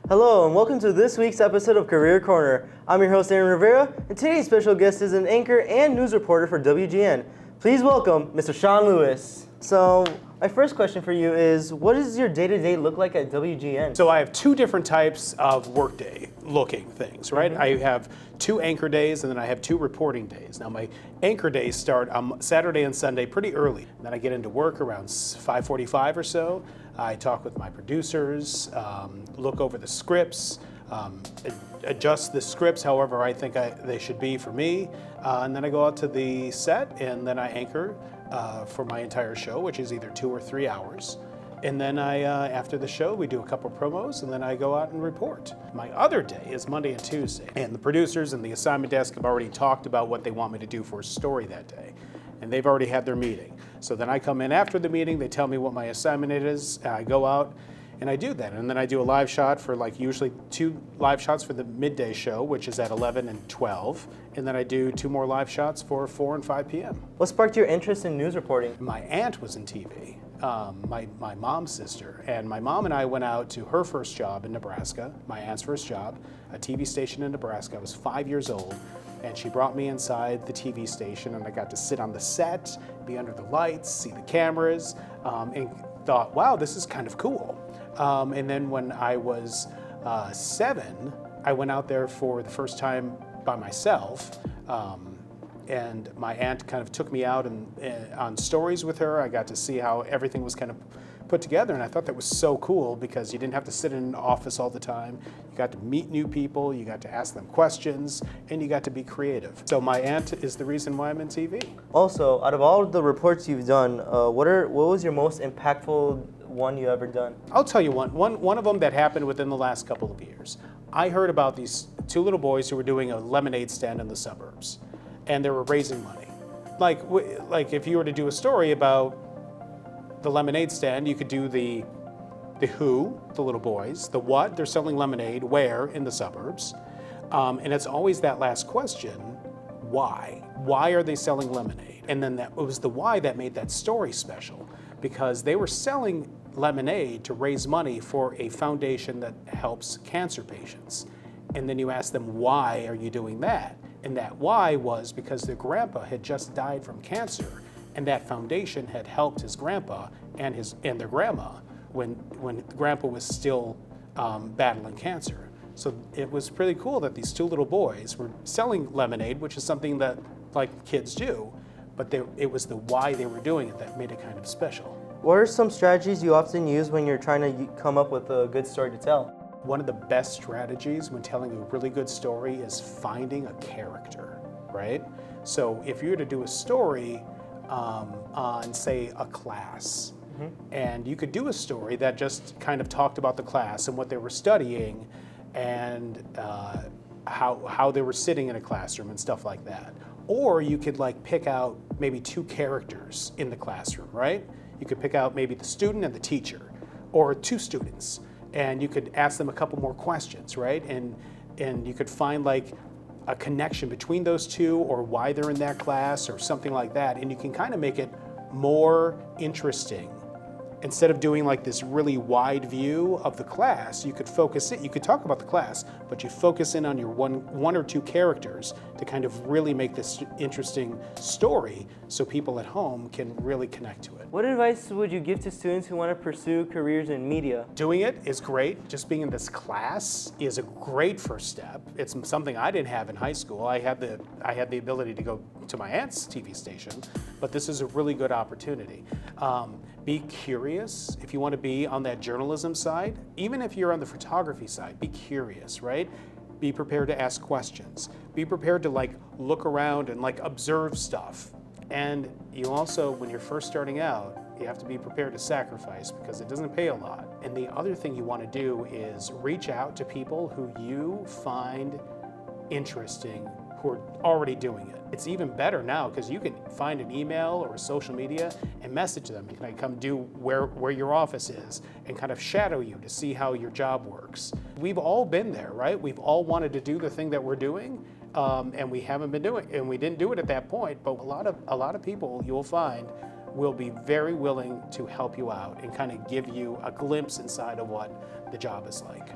Hello and welcome to this week's episode of Career Corner. I'm your host Aaron Rivera, and today's special guest is an anchor and news reporter for WGN. Please welcome Mr. Sean Lewis. So my first question for you is, what does your day-to-day look like at WGN? So I have two different types of workday looking things, right? I have two anchor days and then I have two reporting days. Now my anchor days start on Saturday and Sunday pretty early. And then I get into work around 5:45 or so. I talk with my producers, look over the scripts, adjust the scripts however I think they should be for me, and then I go out to the set and then I anchor for my entire show, which is either 2 or 3 hours. And then after the show, we do a couple promos, and then I go out and report. My other day is Monday and Tuesday, and the producers and the assignment desk have already talked about what they want me to do for a story that day, and they've already had their meeting. So then I come in after the meeting, they tell me what my assignment is, I go out and I do that. And then I do a live shot for usually 2 live shots for the midday show, which is at 11 and 12. And then I do 2 more live shots for 4 and 5 p.m. What sparked your interest in news reporting? My aunt was in TV, my mom's sister. And my mom and I went out to her first job in Nebraska, my aunt's first job, a TV station in Nebraska. I was 5 years old. And she brought me inside the TV station, and I got to sit on the set, be under the lights, see the cameras, and thought, wow, this is kind of cool. And then when I was 7, I went out there for the first time by myself, and my aunt kind of took me out on stories with her. I got to see how everything was kind of put together, and I thought that was so cool because you didn't have to sit in an office all the time. You got to meet new people, you got to ask them questions, and you got to be creative. So my aunt is the reason why I'm in TV. Also, out of all the reports you've done, what was your most impactful one you ever done? I'll tell you one of them that happened within the last couple of years. I heard about these 2 little boys who were doing a lemonade stand in the suburbs, and they were raising money. Like if you were to do a story about the lemonade stand, you could do the who, the little boys, the what, they're selling lemonade, where, in the suburbs. And it's always that last question, why? Why are they selling lemonade? And then it was the why that made that story special, because they were selling lemonade to raise money for a foundation that helps cancer patients. And then you ask them, why are you doing that? And that why was because their grandpa had just died from cancer, and that foundation had helped his grandpa and their grandma when grandpa was still battling cancer. So it was pretty cool that these 2 little boys were selling lemonade, which is something that kids do, but it was the why they were doing it that made it kind of special. What are some strategies you often use when you're trying to come up with a good story to tell? One of the best strategies when telling a really good story is finding a character, right? So if you were to do a story on, say, a class, and you could do a story that just kind of talked about the class and what they were studying and how they were sitting in a classroom and stuff like that. Or you could pick out maybe 2 characters in the classroom, right? You could pick out maybe the student and the teacher, or 2 students, and you could ask them a couple more questions, right? And you could find a connection between those 2, or why they're in that class or something like that, and you can kind of make it more interesting. Instead of doing this really wide view of the class, you could focus it. You could talk about the class, but you focus in on your one or 2 characters to kind of really make this interesting story so people at home can really connect to it. What advice would you give to students who want to pursue careers in media? Doing it is great. Just being in this class is a great first step. It's something I didn't have in high school. I had the ability to go to my aunt's TV station, but this is a really good opportunity. Be curious if you want to be on that journalism side. Even if you're on the photography side, be curious, right? Be prepared to ask questions. Be prepared to look around and observe stuff. And you also, when you're first starting out, you have to be prepared to sacrifice because it doesn't pay a lot. And the other thing you want to do is reach out to people who you find interesting, who are already doing it. It's even better now because you can find an email or a social media and message them. Can I come do where your office is and kind of shadow you to see how your job works? We've all been there, right? We've all wanted to do the thing that we're doing, and we haven't been doing it, and we didn't do it at that point. But a lot of people you will find will be very willing to help you out and kind of give you a glimpse inside of what the job is like.